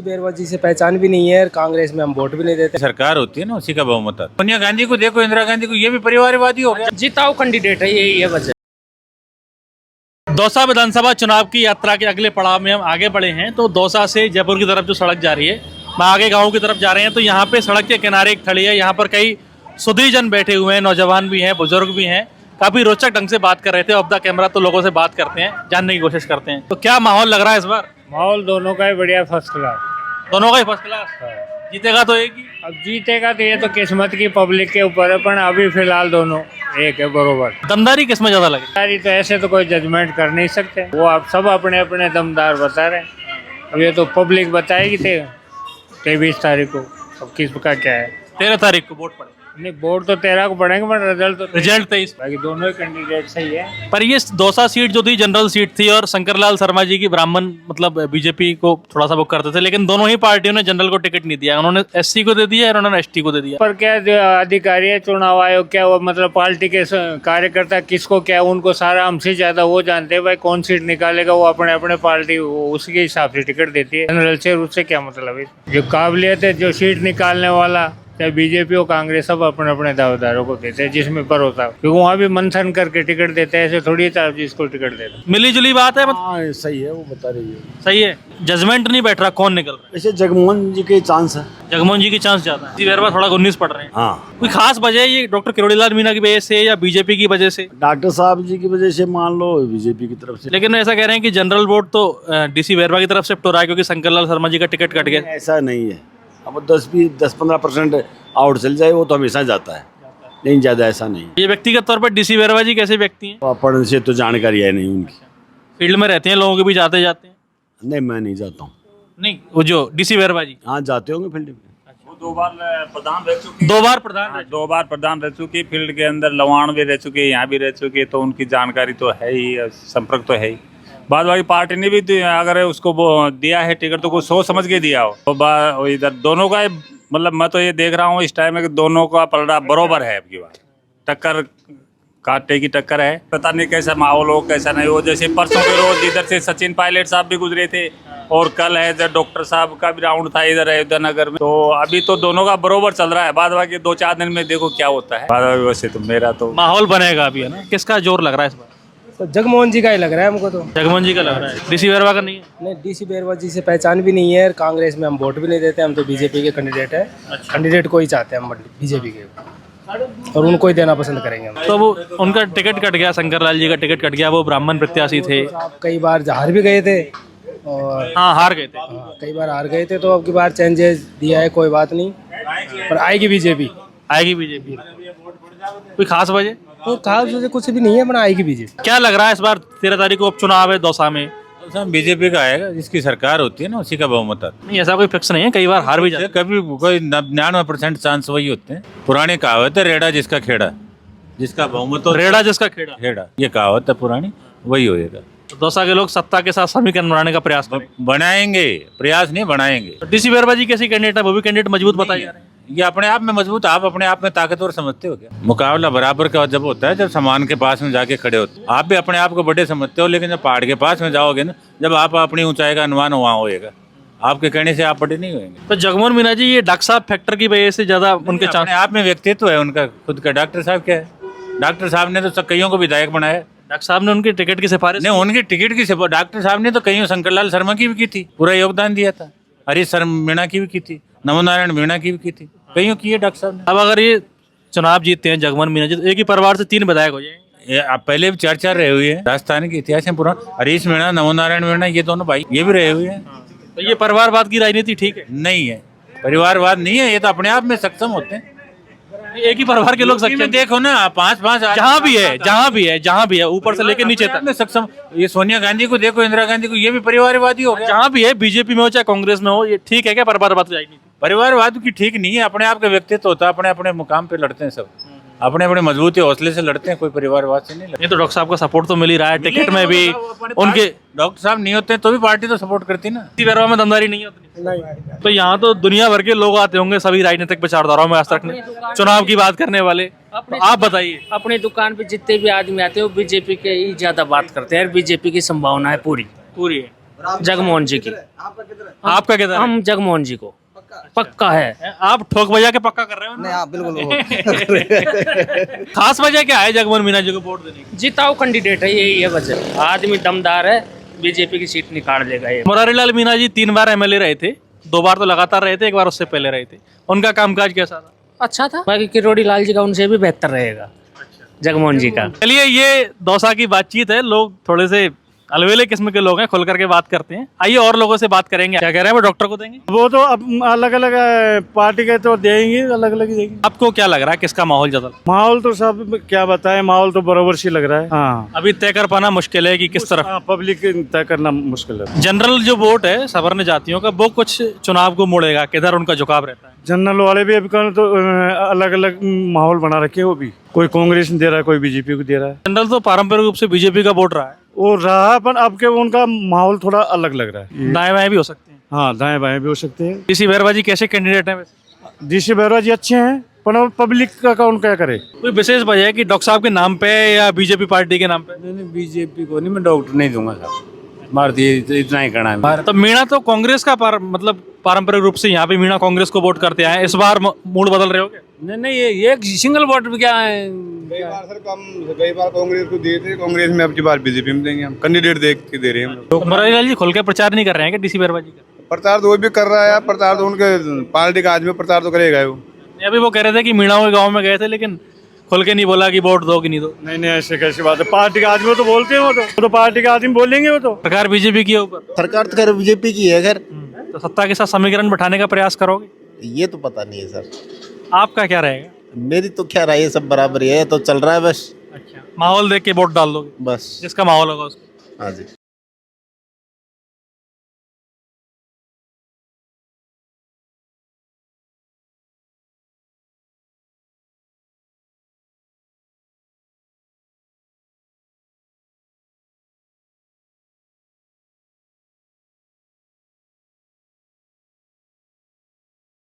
बेरवाजी से पहचान भी नहीं है और कांग्रेस में हम वोट भी नहीं देते। सरकार होती है ना, उसी का बहुमत है। सोनिया गांधी को देखो, इंदिरा गांधी को, ये भी परिवारवादी हो गया। जिताऊ कैंडिडेट है, यही है वजह। दौसा विधानसभा चुनाव की यात्रा के अगले पड़ाव में हम आगे बढ़े हैं। तो दौसा से जयपुर की तरफ जो सड़क जा रही है, हम आगे गाँव की तरफ जा रहे हैं। तो यहाँ पे सड़क के किनारे एक थड़ी है, यहाँ पर कई सुधीजन बैठे हुए हैं, नौजवान भी हैं, बुजुर्ग भी हैं। काफी रोचक ढंग से बात कर रहे थे। ऑफ द कैमरा तो लोगों से बात करते हैं, जानने की कोशिश करते हैं। तो क्या माहौल लग रहा है इस बार? माहौल दोनों का ही बढ़िया, फर्स्ट क्लास। दोनों का ही फर्स्ट क्लास। जीतेगा तो एक ही। अब जीतेगा तो ये तो किस्मत की, पब्लिक के ऊपर है, पर अभी फिलहाल दोनों एक है, बरोबर। दमदारी किसमें ज्यादा लगे? सारी तो ऐसे तो कोई जजमेंट कर नहीं सकते, वो आप सब अपने अपने दमदार बता रहे हैं। अब ये तो पब्लिक बताएगी 23 तारीख को अब किसका क्या है। 13 तारीख को वोट पड़े। नहीं, वोट तो 13 को पड़ेंगे, पर रिजल्ट 23। बाकी दोनों ही कैंडिडेट सही है। पर ये दौसा सीट जो थी जनरल सीट थी, और शंकरलाल शर्मा जी की ब्राह्मण मतलब बीजेपी को थोड़ा सा वो करते थे, लेकिन दोनों ही पार्टियों ने जनरल को टिकट नहीं दिया। उन्होंने एससी को दे दिया और उन्होंने एसटी को दे दिया। पर क्या जो अधिकारी है, चुनाव आयोग क्या, वो मतलब पार्टी के कार्यकर्ता किसको क्या, उनको सारा हमसे ज्यादा वो जानते हैं। भाई कौन सीट निकालेगा, वो अपने अपने पार्टी उसके हिसाब से टिकट देती है। जनरल से उससे क्या मतलब है? जो काबिलियत है, जो सीट निकालने वाला, चाहे बीजेपी और कांग्रेस, सब अपने अपने दावेदारों को देते हैं जिसमें भरोसा हो, क्योंकि वहाँ भी मंथन करके टिकट देते हैं। ऐसे थोड़ी आप जिसको टिकट देते हैं। मिली जुली बात है। हाँ सही है, वो बता रही है। सही है, जजमेंट नहीं बैठ रहा कौन निकल रहा है। ऐसे जगमोहन जी के चांस है। जगमोहन जी की चांस ज्यादा है। इसी बार थोड़ा 19 पड़ रहे हैं। हाँ, कोई खास वजह है ये डॉक्टर किरोड़ीलाल मीणा की वजह से या बीजेपी की वजह से? डॉक्टर साहब जी की वजह से मान लो, बीजेपी की तरफ से। लेकिन ऐसा कह रहे हैं कि जनरल वोट तो डीसी वेरवा की तरफ शिफ्ट हो रहा है, क्योंकि शंकरलाल शर्मा जी का टिकट कट गया। ऐसा नहीं है। अब 10-15% आउट चल जाए, वो तो हमेशा जाता है, नहीं ज्यादा ऐसा नहीं। ये व्यक्तिगत तौर पर डीसी वेरवा जी कैसे व्यक्ति हैं? अपन से तो जानकारी है नहीं उनकी। फील्ड में रहते हैं, लोगों के भी जाते जाते हैं? नहीं, मैं नहीं जाता हूँ। नहीं, वो जो डीसी वेरवा जी। हाँ, जाते होंगे फील्ड में। वो 2 बार प्रधान रह चुके। 2 बार प्रधान। हाँ, 2 बार प्रधान रह चुकी, फील्ड के अंदर लवाण भी रह चुके, यहाँ भी रह चुके, तो उनकी जानकारी तो है ही, संपर्क तो है ही। बाद बाकी पार्टी ने भी अगर उसको वो दिया है टिकट तो कुछ सोच समझ के दिया हो। तो इधर दोनों का मतलब मैं तो ये देख रहा हूँ इस टाइम में कि दोनों का पलड़ा बरोबर है। अब की बार टक्कर, कांटे की टक्कर है। पता नहीं कैसा माहौल हो, कैसा नहीं हो। जैसे परसों के रोज इधर से सचिन पायलट साहब भी गुजरे थे, और कल है इधर डॉक्टर साहब का भी राउंड था इधर अयोध्या नगर में। तो अभी तो दोनों का बरोबर चल रहा है। बाद बाकी 2-4 दिन में देखो क्या होता है। बाद बाकी वैसे तो मेरा तो माहौल बनेगा अभी, है ना? किसका जोर लग रहा है इस बार? तो जगमोहन जी का ही लग रहा है हमको तो। जगमोहन जी का लग रहा है, डीसी वेरवा का नहीं है? नहीं, डीसी बेरवाजी से पहचान भी नहीं है और कांग्रेस में हम वोट भी नहीं देते। हम तो बीजेपी के कैंडिडेट है। कैंडिडेट को ही चाहते हैं हम, बीजेपी के, और उनको ही देना पसंद करेंगे हम। तो वो उनका टिकट कट गया, शंकरलाल जी का टिकट कट गया। वो ब्राह्मण प्रत्याशी थे, कई बार हार भी गए थे, और हाँ हार गए थे। कई बार हार गए थे। तो अब की बार चेंजेस दिया है, कोई बात नहीं, पर आएगी बीजेपी। आएगी बीजेपी। कोई खास वजह? तो खास वजह कुछ भी नहीं है, बना आएगी बीजेपी। क्या लग रहा है इस बार 13 तारीख को उपचुनाव है दौसा में? बीजेपी का आएगा, जिसकी सरकार होती है ना, उसी का बहुमत है। नहीं, ऐसा कोई फिक्स नहीं है, कई बार हार भी जाते हैं। कभी कोई 99% चांस वही होते हैं। पुरानी कहावत है, रेड़ा जिसका खेड़ा, जिसका बहुमत हो। रेड़ा जिसका खेड़ा। खेड़ा, ये कहावत है पुरानी, वही होएगा। तो दौसा के लोग सत्ता के साथ समीकरण बनाने का प्रयास करें। बनाएंगे, प्रयास नहीं बनाएंगे। डीसी वेरवा जी कैसी कैंडिडेट है? वो भी कैंडिडेट मजबूत बताए जा रहे हैं। ये अपने आप में मजबूत, आप अपने आप में ताकतवर समझते हो क्या? मुकाबला बराबर का जब होता है, जब सामान के पास में जाके खड़े होते हो। आप भी अपने आप को बड़े समझते हो, लेकिन जब पहाड़ के पास में जाओगे ना, जब आप अपनी ऊंचाई का अनुमान वहाँ होएगा। आपके कहने से आप बड़े नहीं होंगे। तो जगमोहन मीणा जी, ये डॉक्टर साहब फैक्टर की वजह से ज्यादा उनके चांस? अपने आप में व्यक्तित्व है उनका खुद का। डॉक्टर साहब क्या है? डॉक्टर साहब ने तो कईयों को विधायक बनाया। डॉक्टर साहब ने उनकी टिकट की सिफारिश नहीं, उनकी टिकट की सिफारिश डॉक्टर साहब ने तो कईयों, शंकरलाल शर्मा की भी की थी, पूरा योगदान दिया था। हरीश शर्मा मीणा की भी की थी, नमोनारायण मीणा की भी की थी, कईयों की है डॉक्टर साहब ने। अब अगर ये चुनाव जीतते हैं जगमोहन मीणा जी, तो एक ही परिवार से 3 विधायक हो जाएंगे। ये आप पहले भी 4 रहे हुए हैं, राजस्थान के इतिहास में पुराना। हरीश मीणा, नमोनारायण मीणा, ये दोनों भाई ये भी रहे हुए हैं। तो ये परिवारवाद की राजनीति ठीक है? नहीं है, परिवारवाद नहीं है। ये तो अपने आप में सक्षम होते हैं। एक ही परिवार के लोग यूपी में सक्षम। देखो ना, 5-5 जहाँ भी है ऊपर से लेकर नीचे तक में सक्षम। ये सोनिया गांधी को देखो, इंदिरा गांधी को, ये भी परिवारवादी हो गया। जहाँ भी है, बीजेपी में हो चाहे कांग्रेस में हो, ये ठीक है क्या परिवारवाद की राजनीति? परिवारवाद की ठीक नहीं है। अपने आप का व्यक्तित्व होता है, अपने अपने मुकाम पे लड़ते हैं सब, अपने अपने मजबूती हौसले से लड़ते हैं, कोई परिवारवाद से नहीं लड़ते। ये तो डॉक्टर साहब का सपोर्ट तो मिल ही रहा है, टिकट में भी उनके। डॉक्टर साहब नहीं होते तो भी पार्टी तो सपोर्ट करती ना। इसी वेरवा में दमदारी नहीं होती। तो यहाँ तो दुनिया भर के लोग आते होंगे, सभी राजनीतिक विचारधाराओं में आस्था रखने, चुनाव की बात करने वाले। तो आप बताइए। अपनी दुकान पे जितने भी आदमी आते हैं वो बीजेपी के ही ज्यादा बात करते हैं, बीजेपी की संभावना है पूरी। पूरी है। जगमोहन जी की। आपका किधर है? हम जगमोहन जी को पक्का है। आप ठोक बजा के पक्का कर रहे हो? नहीं आप बिल्कुल खास वजह क्या है जगमोहन मीना जी को वोट देने की? जिताऊ कैंडिडेट है, यही है वजह। आदमी दमदार है, बीजेपी की सीट निकाल लेगा ये। मुरारीलाल मीना जी 3 बार एमएलए रहे थे, 2 बार तो लगातार रहे थे, 1 बार उससे पहले रहे थे। उनका कामकाज कैसा था? अच्छा था। बाकी किरोड़ी लाल जी का उनसे भी बेहतर रहेगा, जगमोहन जी का। चलिए, ये दौसा की बातचीत है, लोग थोड़े से अलवेले किस्म के लोग हैं, खुल करके बात करते हैं। आइए और लोगों से बात करेंगे। क्या कह रहे हैं वो डॉक्टर को देंगे? वो तो अब अलग अलग पार्टी के तो देंगे, अलग अलग ही देंगे। आपको क्या लग रहा है किसका माहौल ज्यादा? माहौल तो सब क्या बताएं, माहौल तो बराबर सी लग रहा है। हाँ, अभी तय कर पाना मुश्किल है कि किस तरफ। पब्लिक तय करना मुश्किल है। जनरल जो वोट है सवर्ण जातियों का, वो कुछ चुनाव को मोड़ेगा, किधर उनका झुकाव रहता है? जनरल वाले भी अभी तो अलग अलग माहौल बना रखे हैं। वो भी कोई कांग्रेस दे रहा है, कोई बीजेपी को दे रहा है। जनरल तो पारंपरिक रूप से बीजेपी का वोट रहा है, वो रहा, पर अब के उनका माहौल थोड़ा अलग लग रहा है। दाएं बाएं भी हो सकते हैं। हाँ, दाएं बाएं भी हो सकते हैं। डीसी बैरवा जी कैसे कैंडिडेट हैं वैसे? डीसी बैरवा जी अच्छे हैं, पर पब्लिक का कौन क्या करे। कोई विशेष वजह है कि डॉक्टर साहब के नाम पे या बीजेपी पार्टी के नाम पे? नहीं, बीजेपी को नहीं, मैं डॉक्टर नहीं दूंगा साहब, भारतीय इतना ही करना है। तो मीणा तो कांग्रेस का मतलब पारंपरिक रूप से यहाँ पे मीणा कांग्रेस को वोट करते आए, इस बार मूड बदल रहे हो क्या? नहीं, ये सिंगल वोट भी क्या है। कई बार कांग्रेस को दिए थे, कांग्रेस में अब की बार बीजेपी में देंगे। हम कैंडिडेट देख के दे रहे हैं हम लोग। मुरारीलाल जी खुल के प्रचार नहीं कर रहे हैं क्या डीसी बैरवा जी का? प्रचार तो वो भी कर रहा है, प्रचार तो उनके पार्टी का आदमी प्रचार तो करेगा वो। अभी वो कह रहे थे कि मीणाओं के गाँव में गए थे, लेकिन खुल के नहीं बोला कि वोट दो कि नहीं दो। नहीं, ऐसे कैसी बात है। पार्टी के आदमी तो बोलते हैं, वो तो पार्टी के आदमी बोलेंगे। वो तो सरकार बीजेपी की है ऊपर। सरकार तो खैर बीजेपी की है। खैर तो सत्ता के साथ समीकरण बैठाने का प्रयास करोगे? ये तो पता नहीं है सर, आपका क्या रहेगा? मेरी तो क्या राय है, सब बराबर ही है, तो चल रहा है बस। अच्छा, माहौल देख के वोट डाल दोगे? बस जिसका माहौल होगा उसको। हाँ जी।